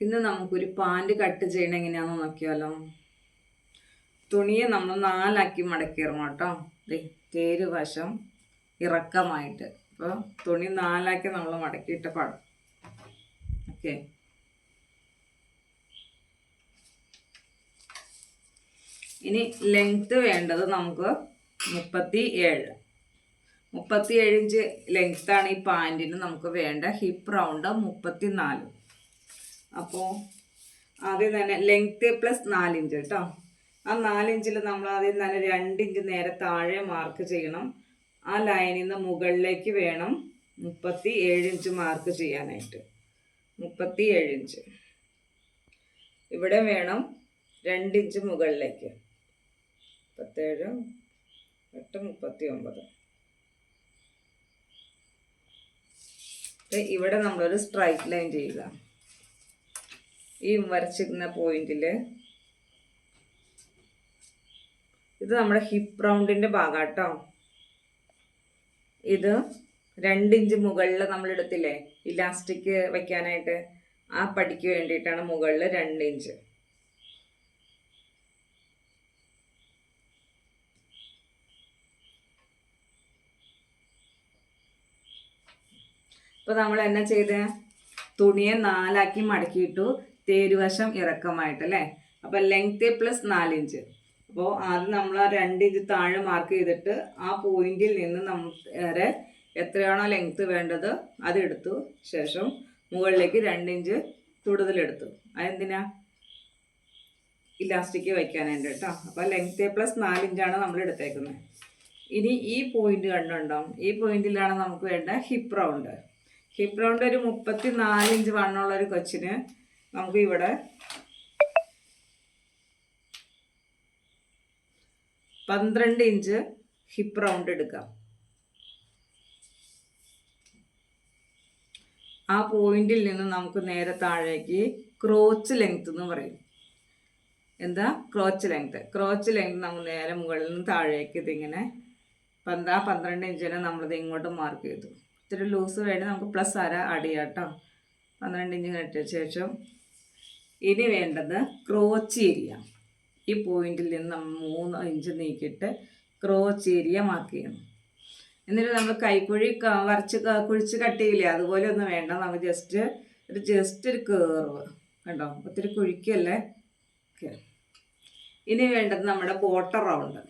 ഇന്ന് നമുക്കൊരു pant cut ചെയ്യണം എങ്ങനെയാണെന്ന് നോക്കിയാലോ. തുണിയെ നമ്മൾ 4 മടക്കിയിറങ്ങും കേട്ടോ. തേര് വശം ഇറക്കമായിട്ട്. അപ്പോൾ തുണി 4 നമ്മൾ മടക്കിയിട്ട് പാടും. ഓക്കെ, ഇനി ലെങ്ത് വേണ്ടത് നമുക്ക് 37 ഇഞ്ച് ലെങ്ത്താണ് ഈ പാൻറ്റിന് നമുക്ക് വേണ്ട. Hip round 34. അപ്പോൾ ആദ്യം തന്നെ ലെങ്ത് പ്ലസ് 4 ഇഞ്ച് കേട്ടോ. ആ 4 ഇഞ്ചിൽ നമ്മൾ ആദ്യം തന്നെ 2 ഇഞ്ച് നേരെ താഴെ മാർക്ക് ചെയ്യണം. ആ ലൈനിൽ നിന്ന് മുകളിലേക്ക് വേണം 37 ഇഞ്ച് മാർക്ക് ചെയ്യാനായിട്ട്. 37 ഇഞ്ച് ഇവിടെ വേണം, 2 ഇഞ്ച് മുകളിലേക്ക്. 37, 8, 39. ഇവിടെ നമ്മളൊരു സ്ട്രൈറ്റ് ലൈൻ ചെയ്യുക. ഈ വരച്ചിരുന്ന പോയിന്റിൽ ഇത് നമ്മുടെ ഹിപ്പ് റൗണ്ടിൻ്റെ ഭാഗം കേട്ടോ. ഇത് 2 ഇഞ്ച് മുകളിൽ നമ്മൾ എടുത്തില്ലേ ഇലാസ്റ്റിക് വയ്ക്കാനായിട്ട്, ആ പടിക്ക് വേണ്ടിയിട്ടാണ് മുകളിൽ 2 ഇഞ്ച്. അപ്പോൾ നമ്മൾ എന്നാ ചെയ്ത് തുണിയെ 4 മടക്കിയിട്ടു. തേരുവശം ഇറക്കമായിട്ട് അല്ലേ. അപ്പോൾ ലെങ്ത് പ്ലസ് 4 ഇഞ്ച്. അപ്പോൾ ആദ്യം നമ്മൾ ആ 2 ഇഞ്ച് താഴെ മാർക്ക് ചെയ്തിട്ട് ആ പോയിന്റിൽ നിന്ന് നമ്മൾ എത്രയാണോ ലെങ്ത് വേണ്ടത് അതെടുത്തു. ശേഷം മുകളിലേക്ക് 2 ഇഞ്ച് കൂടുതലെടുത്തു. അതെന്തിനാ? ഇലാസ്റ്റിക് വയ്ക്കാനായിട്ട് കേട്ടോ. അപ്പോൾ ലെങ്ത് പ്ലസ് 4 ഇഞ്ചാണ് നമ്മൾ എടുത്തേക്കുന്നത്. ഇനി ഈ പോയിന്റ് കണ്ടുണ്ടാവും. ഈ പോയിന്റിലാണ് നമുക്ക് വേണ്ട ഹിപ്പ് റൗണ്ട്. ഹിപ്പ് റൗണ്ട് ഒരു 34 ഇഞ്ച് വണ്ണമുള്ള ഒരു കൊച്ചിന് നമുക്ക് ഇവിടെ 12 ഇഞ്ച് ഹിപ്പ് റൗണ്ട് എടുക്കാം. ആ പോയിന്റിൽ നിന്ന് നമുക്ക് നേരെ താഴേക്ക് ക്രോച്ച് ലെങ്ത് എന്ന് പറയും. എന്താ ക്രോച്ച് ലെങ്ത്? ക്രോച്ച് ലെങ്ത് നമ്മൾ നേരെ മുകളിൽ നിന്ന് താഴേക്ക് ഇതിങ്ങനെ 12 ഇഞ്ചിനെ നമ്മളിത് ഇങ്ങോട്ട് മാർക്ക് ചെയ്തു. ഇത്തിരി ലൂസ് വേണ്ടി നമുക്ക് പ്ലസ് അര ആഡ് ചെയ്യാം കേട്ടോ. 12 ഇഞ്ച് കെട്ടിയ ശേഷം ഇനി വേണ്ടത് ക്രോച്ച് ഏരിയ. ഈ പോയിന്റിൽ നിന്ന് നമ്മൾ 3 ഇഞ്ച് നീക്കിയിട്ട് ക്രോച്ച് ഏരിയ മാർക്ക് ചെയ്യണം. എന്നിട്ട് നമ്മൾ കൈക്കുഴി കുഴിച്ച് കട്ട് ചെയ്യില്ലേ, അതുപോലെ ഒന്നും വേണ്ട. നമുക്ക് ജസ്റ്റ് ഒരു കേർവ് കണ്ടോ, ഒത്തിരി കുഴിക്കല്ലേ. ഓക്കെ, ഇനി വേണ്ടത് നമ്മുടെ ബോട്ടം റൗണ്ട്.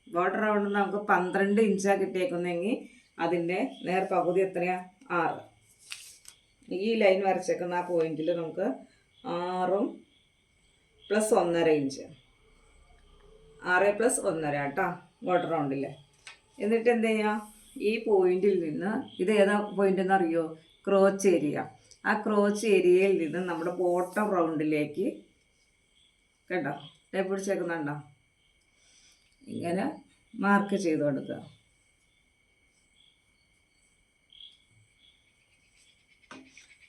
ബോട്ടം റൗണ്ട് നമുക്ക് 12 ഇഞ്ചാണ് കിട്ടിയേക്കുന്നെങ്കിൽ അതിൻ്റെ നേർപകുതി എത്രയാ? 6. ഈ ലൈൻ വരച്ചേക്കുന്ന ആ പോയിന്റിൽ നമുക്ക് 6 പ്ലസ് 1.5 ഇഞ്ച്. 6 പ്ലസ് 1.5 കേട്ടോ ബോട്ടം റൗണ്ടിൽ. എന്നിട്ട് എന്ത് ചെയ്യാം? ഈ പോയിന്റിൽ നിന്ന്, ഇത് ഏതാ പോയിന്റ് എന്നറിയോ? Crotch area. ആ ക്രോച്ച് ഏരിയയിൽ നിന്ന് നമ്മുടെ ബോട്ടം റൗണ്ടിലേക്ക് കേട്ടോ പിടിച്ചേക്കുന്നുണ്ടോ, ഇങ്ങനെ മാർക്ക് ചെയ്ത് കൊടുക്കുക.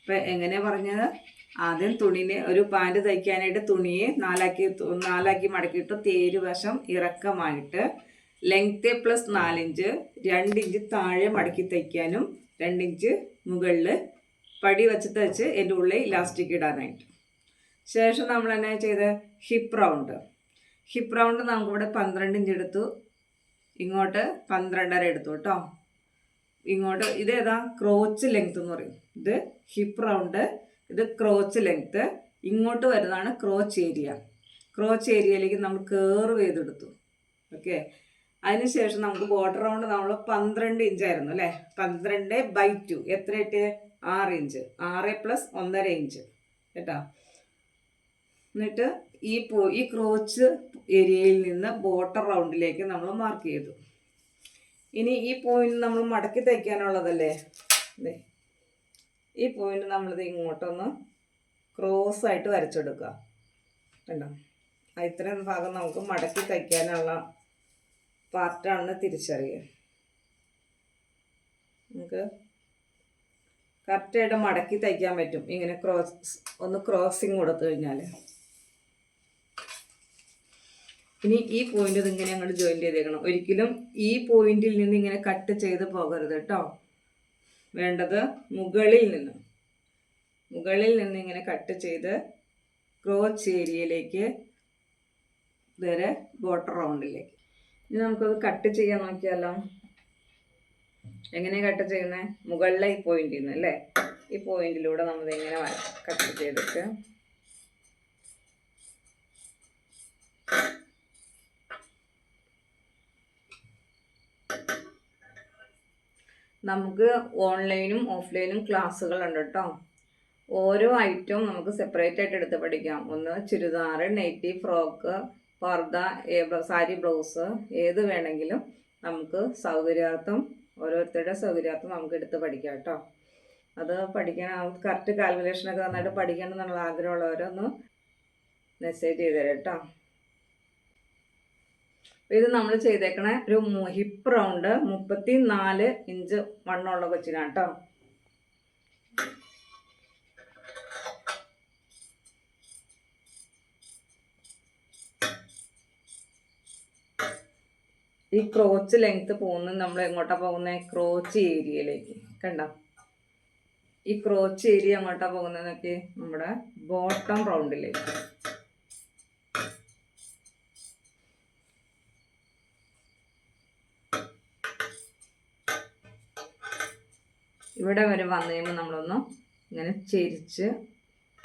ഇപ്പം എങ്ങനെയാ പറഞ്ഞത്? ആദ്യം തുണിനെ ഒരു പാൻറ് തയ്ക്കാനായിട്ട് തുണിയെ 4 മടക്കിയിട്ട് തേര് വശം ഇറക്കമായിട്ട് ലെങ്ത് പ്ലസ് 4 ഇഞ്ച്, 2 ഇഞ്ച് താഴെ മടക്കി തയ്ക്കാനും 2 ഇഞ്ച് മുകളിൽ പടി വെച്ച് തയ്ച്ച് എൻ്റെ ഉള്ളിൽ ഇലാസ്റ്റിക് ഇടാനായിട്ട്. ശേഷം നമ്മൾ എന്നാ ചെയ്ത് ഹിപ്പ് റൗണ്ട്. ഹിപ്പ് റൗണ്ട് നമുക്കിവിടെ 12 ഇഞ്ച് എടുത്തു, ഇങ്ങോട്ട് 12.5 എടുത്തു കേട്ടോ. ഇങ്ങോട്ട് ഇതേതാ? ക്രോച്ച് ലെങ്ത് എന്ന് പറയും. ഇത് ഹിപ്പ് റൗണ്ട്, ഇത് ക്രോച്ച് ലെങ്ത്. ഇങ്ങോട്ട് വരുന്നതാണ് ക്രോച്ച് ഏരിയ. ക്രോച്ച് ഏരിയയിലേക്ക് നമ്മൾ കേർവ് ചെയ്തെടുത്തു. ഓക്കെ, അതിനുശേഷം നമുക്ക് ബോട്ടം റൗണ്ട് നമ്മൾ 12 ഇഞ്ചായിരുന്നു അല്ലേ. 12/2 എത്ര ഇട്ട്? 6 ഇഞ്ച്. 6 പ്ലസ് 1.5 ഇഞ്ച് കേട്ടോ. എന്നിട്ട് ഈ ക്രോച്ച് ഏരിയയിൽ നിന്ന് ബോട്ടം റൗണ്ടിലേക്ക് നമ്മൾ മാർക്ക് ചെയ്തു. ഇനി ഈ പോയിന്റ് നമ്മൾ മടക്കി തയ്ക്കാനുള്ളതല്ലേ. ഈ പോയിന്റ് നമ്മളിത് ഇങ്ങോട്ടൊന്ന് ക്രോസ് ആയിട്ട് വരച്ചെടുക്കുക കണ്ടോ. ഇത്രയും ഭാഗം നമുക്ക് മടക്കി തയ്ക്കാനുള്ള പാർട്ടാണെന്ന് തിരിച്ചറിയുക. നമുക്ക് കറക്റ്റായിട്ട് മടക്കി തയ്ക്കാൻ പറ്റും ഇങ്ങനെ ക്രോസിങ് കൊടുത്തു കഴിഞ്ഞാൽ. ഇനി ഈ പോയിന്റ് ഇതിങ്ങനെ അങ്ങോട്ട് ജോയിൻ ചെയ്തേക്കണം. ഒരിക്കലും ഈ പോയിന്റിൽ നിന്ന് ഇങ്ങനെ കട്ട് ചെയ്ത് പോകരുത് കേട്ടോ. വേണ്ടത് മുകളിൽ നിന്ന് മുകളിൽ നിന്ന് ഇങ്ങനെ കട്ട് ചെയ്ത് ക്രോച്ച് ഏരിയയിലേക്ക് വരെ ബോട്ടം റൗണ്ടിലേക്ക്. ഇനി നമുക്കത് കട്ട് ചെയ്യാൻ നോക്കിയാലോ. എങ്ങനെയാണ് കട്ട് ചെയ്യുന്നത്? മുകളിലെ ഈ പോയിന്റിൽ നിന്ന് അല്ലേ, ഈ പോയിന്റിലൂടെ നമ്മൾ ഇങ്ങനെ കട്ട് ചെയ്തിട്ട് നമുക്ക് ഓൺലൈനും ഓഫ്ലൈനും ക്ലാസ്സുകളുണ്ട് കേട്ടോ. ഓരോ ഐറ്റവും നമുക്ക് സെപ്പറേറ്റ് ആയിട്ട് എടുത്ത് പഠിക്കാം. ഒന്ന് ചുരിദാർ, നൈറ്റി, ഫ്രോക്ക്, പർദ്ദ, സാരി, ബ്ലൗസ്, ഏത് വേണമെങ്കിലും നമുക്ക് സൗകര്യാർത്ഥം, ഓരോരുത്തരുടെ സൗകര്യാർത്ഥം നമുക്ക് എടുത്ത് പഠിക്കാം കേട്ടോ. അത് പഠിക്കാൻ കറക്റ്റ് കാൽക്കുലേഷനൊക്കെ നന്നായിട്ട് പഠിക്കണം എന്നുള്ള ആഗ്രഹമുള്ളവരൊന്ന് മെസ്സേജ് ചെയ്തേരാം കേട്ടോ. ഇത് നമ്മൾ ചെയ്തേക്കണ ഒരു ഹിപ്പ് റൗണ്ട് 34 ഇഞ്ച് വണ്ണമുള്ള കൊച്ചിനാണ് കേട്ടോ. ഈ ക്രോച്ച് ലെങ്ത് പോകുന്നത് നമ്മൾ എങ്ങോട്ടാണ് പോകുന്നത്? ക്രോച്ച് ഏരിയയിലേക്ക്. കണ്ടോ, ഈ ക്രോച്ച് ഏരിയ എങ്ങോട്ടാണ് പോകുന്നതെന്നൊക്കെ നമ്മുടെ ബോട്ടം റൗണ്ടിലേക്ക്. ഇവിടെ വരെ വന്നു കഴിയുമ്പോൾ നമ്മളൊന്ന് ഇങ്ങനെ ചെരിച്ച്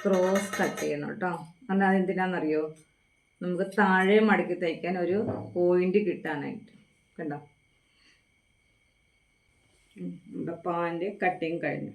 ക്രോസ് കട്ട് ചെയ്യണം കേട്ടോ. എന്നാൽ അതെന്തിനാണെന്നറിയോ? നമുക്ക് താഴെ മടക്കി തയ്ക്കാൻ ഒരു പോയിന്റ് കിട്ടാനായിട്ട്. കണ്ടോ, നമ്മുടെ പാൻറ് കട്ടിങ് കഴിഞ്ഞു.